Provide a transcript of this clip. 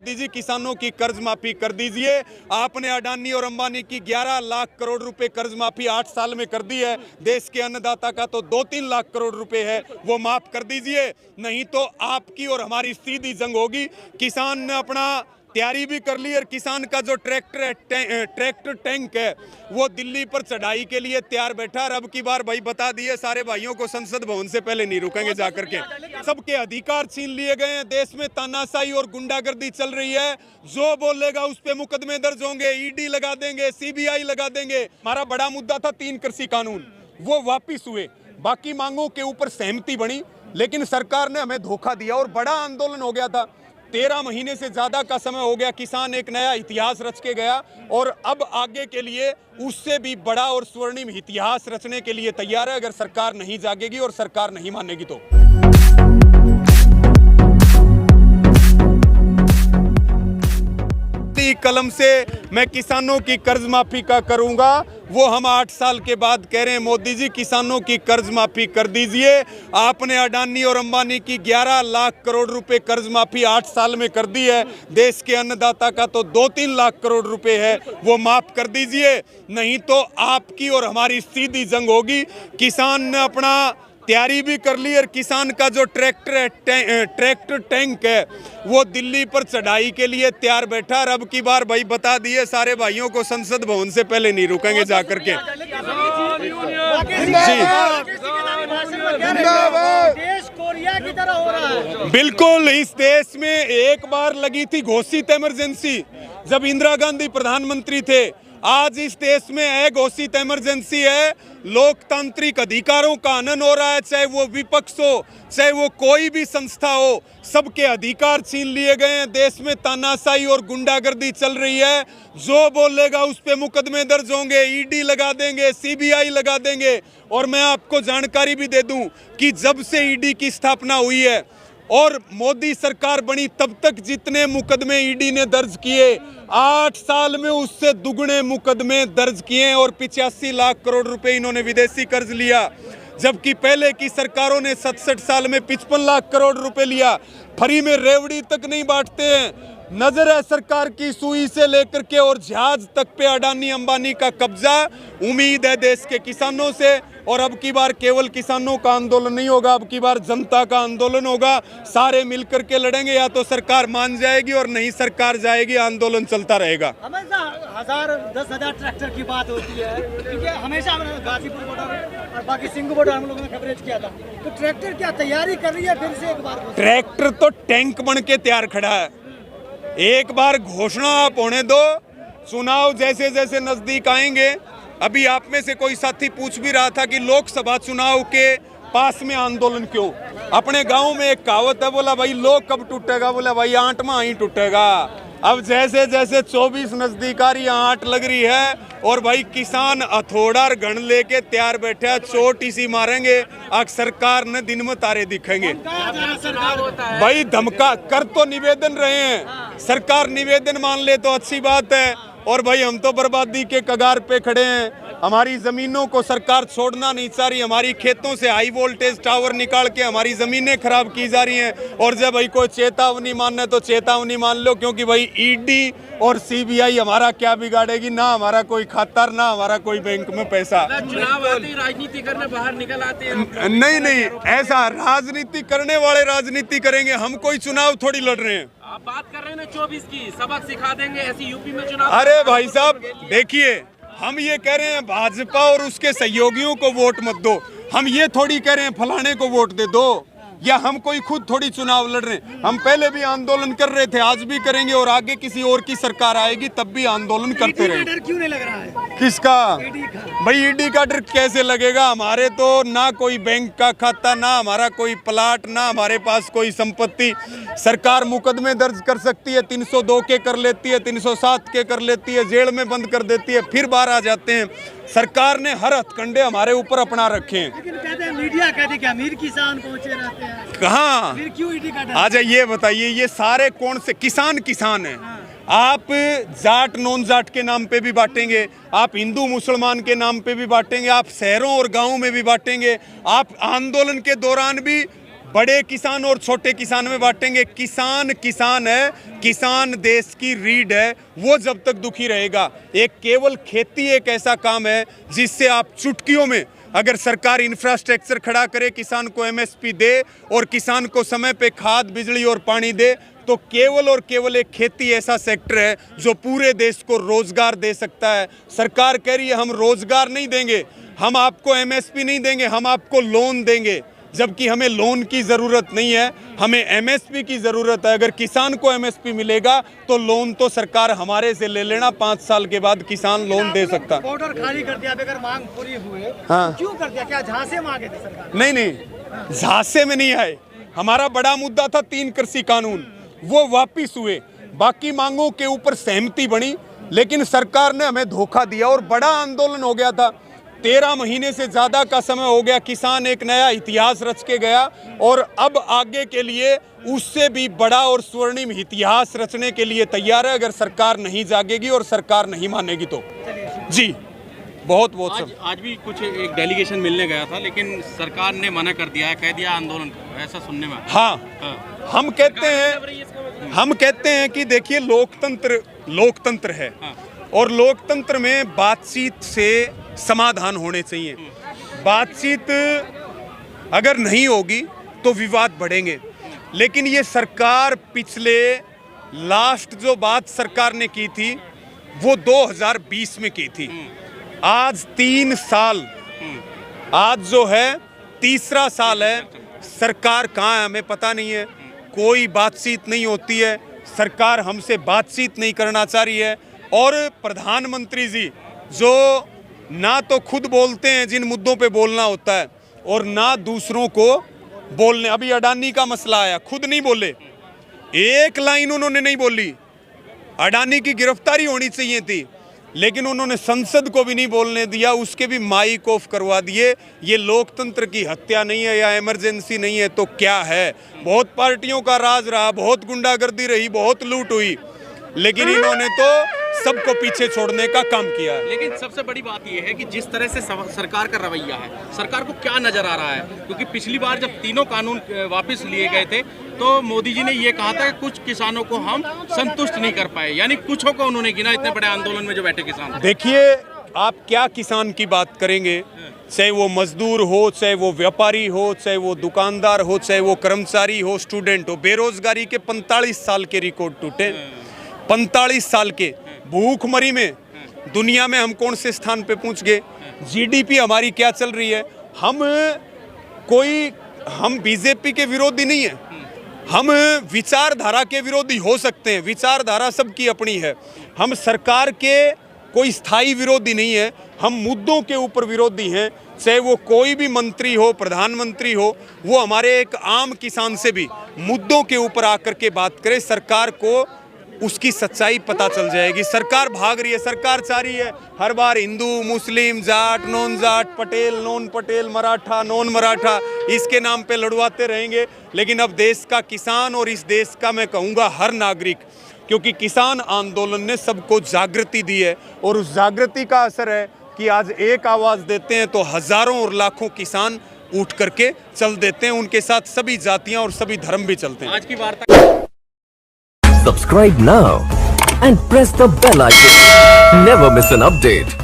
मोदी जी किसानों की कर्ज माफी कर दीजिए। आपने अडानी और अंबानी की 11 लाख करोड़ रुपए कर्ज माफी 8 साल में कर दी है। देश के अन्नदाता का तो 2-3 लाख करोड़ रुपए है, वो माफ कर दीजिए, नहीं तो आपकी और हमारी सीधी जंग होगी। किसान ने अपना तैयारी भी कर ली और किसान का जो ट्रैक्टर टैंक है वो दिल्ली पर चढ़ाई के लिए तैयार बैठा। और अब की बार भाई बता दिए सारे भाइयों को, संसद भवन से पहले नहीं रुकेंगे जाकर के। सबके अधिकार छीन लिए गए हैं, देश में तानाशाही और गुंडागर्दी चल रही है। जो बोलेगा उस पे मुकदमे दर्ज होंगे, ईडी लगा देंगे, सीबीआई लगा देंगे। हमारा बड़ा मुद्दा था 3 कृषि कानून, वो वापिस हुए। बाकी मांगों के ऊपर सहमति बनी, लेकिन सरकार ने हमें धोखा दिया और बड़ा आंदोलन हो गया था। 13 महीने से ज्यादा का समय हो गया। किसान एक नया इतिहास रच के गया और अब आगे के लिए उससे भी बड़ा और स्वर्णिम इतिहास रचने के लिए तैयार है, अगर सरकार नहीं जागेगी और सरकार नहीं मानेगी तो। कलम से मैं किसानों की कर्ज माफी का करूंगा, वो हम 8 साल के बाद कह रहे हैं। मोदी जी किसानों की कर्ज माफी कर दीजिए। आपने अडानी और अंबानी की 11 लाख करोड़ रुपए कर्ज माफी 8 साल में कर दी है। देश के अन्नदाता का तो 2-3 लाख करोड़ रुपए है, वो माफ कर दीजिए, नहीं तो आपकी और हमारी सीधी जंग होगी। किसान ने अपना तैयारी भी कर ली और किसान का जो ट्रैक्टर टैंक है वो दिल्ली पर चढ़ाई के लिए तैयार बैठा। और अब की बार भाई बता दिए सारे भाइयों को, संसद भवन से पहले नहीं रुकेंगे जाकर के। देश कोरिया की तरह हो रहा है। बिल्कुल, इस देश में एक बार लगी थी घोषित इमरजेंसी जब इंदिरा गांधी प्रधानमंत्री थे। आज इस देश में अघोषित इमरजेंसी है। लोकतांत्रिक अधिकारों का हनन हो रहा है, चाहे वो विपक्ष हो, चाहे वो कोई भी संस्था हो, सबके अधिकार छीन लिए गए हैं। देश में तानाशाही और गुंडागर्दी चल रही है। जो बोलेगा उस पे मुकदमे दर्ज होंगे, ईडी लगा देंगे, सीबीआई लगा देंगे। और मैं आपको जानकारी भी दे दूं कि जब से ईडी की स्थापना हुई है और मोदी सरकार बनी, तब तक जितने मुकदमे ईडी ने दर्ज किए, 8 साल में उससे दुगने मुकदमे दर्ज किए और 85 लाख करोड़ रुपए इन्होंने विदेशी कर्ज लिया। जबकि पहले की सरकारों ने 67 साल में 55 लाख करोड़ रुपए लिया। फ्री में रेवड़ी तक नहीं बांटते हैं। नजर है सरकार की सुई से लेकर के और जहाज तक पे अडानी अंबानी का कब्जा। उम्मीद है देश के किसानों से, और अब की बार केवल किसानों का आंदोलन नहीं होगा, अब की बार जनता का आंदोलन होगा। सारे मिलकर के लड़ेंगे, या तो सरकार मान जाएगी और नहीं सरकार जाएगी, आंदोलन चलता रहेगा। हमेशा 10,000 ट्रैक्टर की बात होती है, क्योंकि हमेशा गाजीपुर बॉर्डर और बाकी सिंघू बॉर्डर हम लोगों ने कवरेज किया था। तो ट्रैक्टर क्या तैयारी कर रही है फिर से एक बार? ट्रैक्टर तो टैंक बन के तैयार खड़ा है। एक बार घोषणा आप होने दो, चुनाव जैसे जैसे नजदीक आएंगे। अभी आप में से कोई साथी पूछ भी रहा था कि लोकसभा चुनाव के पास में आंदोलन क्यों। अपने गांव में एक कहावत है, बोला भाई लोग कब टूटेगा, बोला भाई आंटमा ही टूटेगा। अब जैसे जैसे 24 नजदीक आ रही, आंट लग रही है और भाई किसान हथौड़ा और गन लेके तैयार बैठे हैं। चोट इसी मारेंगे, अब सरकार ने दिन में तारे दिखेंगे। भाई धमका कर तो निवेदन रहे हैं, सरकार निवेदन मान ले तो अच्छी बात है। और भाई हम तो बर्बादी के कगार पे खड़े हैं। हमारी जमीनों को सरकार छोड़ना नहीं चाह रही। हमारी खेतों से हाई वोल्टेज टावर निकाल के हमारी जमीनें खराब की जा रही हैं। और जब भाई कोई चेतावनी मानना है तो चेतावनी मान लो, क्योंकि भाई ईडी और सीबीआई हमारा क्या बिगाड़ेगी। ना हमारा कोई खातर, ना हमारा कोई बैंक में पैसा। चुनाव आते ही राजनीति करने बाहर निकल आते हैं। नहीं, ऐसा राजनीति करने वाले राजनीति करेंगे, हम कोई चुनाव थोड़ी लड़ रहे हैं। आप बात कर रहे हैं ना 24 की, सबक सिखा देंगे ऐसी यूपी में चुनाव। अरे भाई साहब देखिए, हम ये कह रहे हैं भाजपा और उसके सहयोगियों को वोट मत दो। हम ये थोड़ी कह रहे हैं फलाने को वोट दे दो, या हम कोई खुद थोड़ी चुनाव लड़ रहे हैं। हम पहले भी आंदोलन कर रहे थे, आज भी करेंगे, और आगे किसी और की सरकार आएगी तब भी आंदोलन करते रहेंगे। डर क्यों नहीं लग रहा है? किसका? भाई ईडी का डर कैसे लगेगा? हमारे तो ना कोई बैंक का खाता, ना हमारा कोई प्लाट, ना हमारे पास कोई संपत्ति। सरकार मुकदमे दर्ज कर सकती है, 302 के कर लेती है, 307 के कर लेती है, जेल में बंद कर देती है, फिर बाहर आ जाते हैं। सरकार ने हर हथकंडे हमारे ऊपर अपना रखे हैं। लेकिन कहते हैं मीडिया कहते कि अमीर किसान पहुंचे रहते हैं। कहाँ? फिर क्यों ईडी का डर? अच्छा ये बताइए, ये सारे कौन से किसान हैं? आप जाट नॉन जाट के नाम पे भी बांटेंगे, आप हिंदू मुसलमान के नाम पे भी बांटेंगे, आप शहरों और गांवों में भी बांटेंगे। आप आंदोलन के दौरान भी बड़े किसान और छोटे किसान में बांटेंगे। किसान किसान है, किसान देश की रीढ़ है, वो जब तक दुखी रहेगा। एक केवल खेती एक ऐसा काम है जिससे आप चुटकियों में, अगर सरकार इंफ्रास्ट्रक्चर खड़ा करे, किसान को एमएसपी दे और किसान को समय पे खाद, बिजली और पानी दे, तो केवल और केवल एक खेती ऐसा सेक्टर है जो पूरे देश को रोजगार दे सकता है। सरकार कह रही है हम रोजगार नहीं देंगे, हम आपको एमएसपी नहीं देंगे, हम आपको लोन देंगे, जबकि हमें लोन की ज़रूरत नहीं है, हमें एमएसपी की ज़रूरत है। अगर किसान को एमएसपी मिलेगा तो लोन तो सरकार हमारे से ले लेना, 5 साल के बाद किसान लोन दे सकता। बॉर्डर खाली कर दिया, अगर मांग पूरी हुए हाँ। तो क्यों कर दिया? क्या झांसे मांगे थे सरकार? नहीं, झांसे में नहीं आए। हमारा बड़ा मुद्दा था 3 कृषि कानून, वो वापिस हुए। बाकी मांगों के ऊपर सहमति बनी, लेकिन सरकार ने हमें धोखा दिया और बड़ा आंदोलन हो गया था। 13 महीने से ज़्यादा का समय हो गया, किसान एक नया इतिहास रच के गया और अब आगे के लिए उससे भी बड़ा और स्वर्णिम इतिहास रचने के लिए तैयार है, अगर सरकार नहीं जागेगी और सरकार नहीं मानेगी तो। जी बहुत बहुत सब। आज भी कुछ एक डेलीगेशन मिलने गया था, लेकिन सरकार ने मना कर दिया है, कह दिया आंदोलन को, ऐसा सुनने में। हाँ, हम कहते हैं कि देखिए लोकतंत्र है और लोकतंत्र में बातचीत से समाधान होने चाहिए। बातचीत अगर नहीं होगी तो विवाद बढ़ेंगे, लेकिन ये सरकार पिछले लास्ट जो बात सरकार ने की थी वो 2020 में की थी। आज 3 साल, आज जो है तीसरा साल है, सरकार कहाँ है हमें पता नहीं है, कोई बातचीत नहीं होती है, सरकार हमसे बातचीत नहीं करना चाह रही है। और प्रधानमंत्री जी जो ना तो खुद बोलते हैं जिन मुद्दों पे बोलना होता है और ना दूसरों को बोलने, अभी अडानी का मसला आया, खुद नहीं बोले, एक लाइन उन्होंने नहीं बोली। अडानी की गिरफ्तारी होनी चाहिए थी, लेकिन उन्होंने संसद को भी नहीं बोलने दिया, उसके भी माइक ऑफ करवा दिए। ये लोकतंत्र की हत्या नहीं है या इमरजेंसी नहीं है तो क्या है? बहुत पार्टियों का राज रहा, बहुत गुंडागर्दी रही, बहुत लूट हुई, लेकिन इन्होंने तो सबको पीछे छोड़ने का काम किया है। लेकिन सबसे बड़ी बात यह है कि जिस तरह से सरकार का रवैया है, सरकार को क्या नजर आ रहा है? क्योंकि पिछली बार जब तीनों कानून वापस लिए गए थे तो मोदी जी ने ये कहा था कि कुछ किसानों को हम संतुष्ट नहीं कर पाए, यानी कुछों को उन्होंने गिना, इतने बड़े आंदोलन में जो बैठे किसान। देखिए, आप क्या किसान की बात करेंगे, चाहे वो मजदूर हो, चाहे वो व्यापारी हो, चाहे वो दुकानदार हो, चाहे वो कर्मचारी हो, स्टूडेंट हो, बेरोजगारी के 45 साल के रिकॉर्ड टूटे, 45 साल के। भूखमरी में दुनिया में हम कौन से स्थान पे पहुंच गए? जीडीपी हमारी क्या चल रही है? हम बीजेपी के विरोधी नहीं है, हम विचारधारा के विरोधी हो सकते हैं, विचारधारा सबकी अपनी है। हम सरकार के कोई स्थायी विरोधी नहीं है, हम मुद्दों के ऊपर विरोधी हैं। चाहे वो कोई भी मंत्री हो, प्रधानमंत्री हो, वो हमारे एक आम किसान से भी मुद्दों के ऊपर आकर के बात करे, सरकार को उसकी सच्चाई पता चल जाएगी। सरकार भाग रही है, सरकार चाह रही है हर बार हिंदू, मुस्लिम, Jat, non Jat, Patel, non Patel, Maratha, non Maratha, इसके नाम पे लड़वाते रहेंगे। लेकिन अब देश का किसान और इस देश का मैं कहूँगा हर नागरिक, क्योंकि किसान आंदोलन ने सबको जागृति दी है और उस जागृति का असर है कि आज एक आवाज़ देते हैं तो हजारों और लाखों किसान उठ करके चल देते हैं, उनके साथ सभी जातियाँ और सभी धर्म भी चलते हैं। आज की वार्ता Subscribe now and press the bell icon. Never miss an update.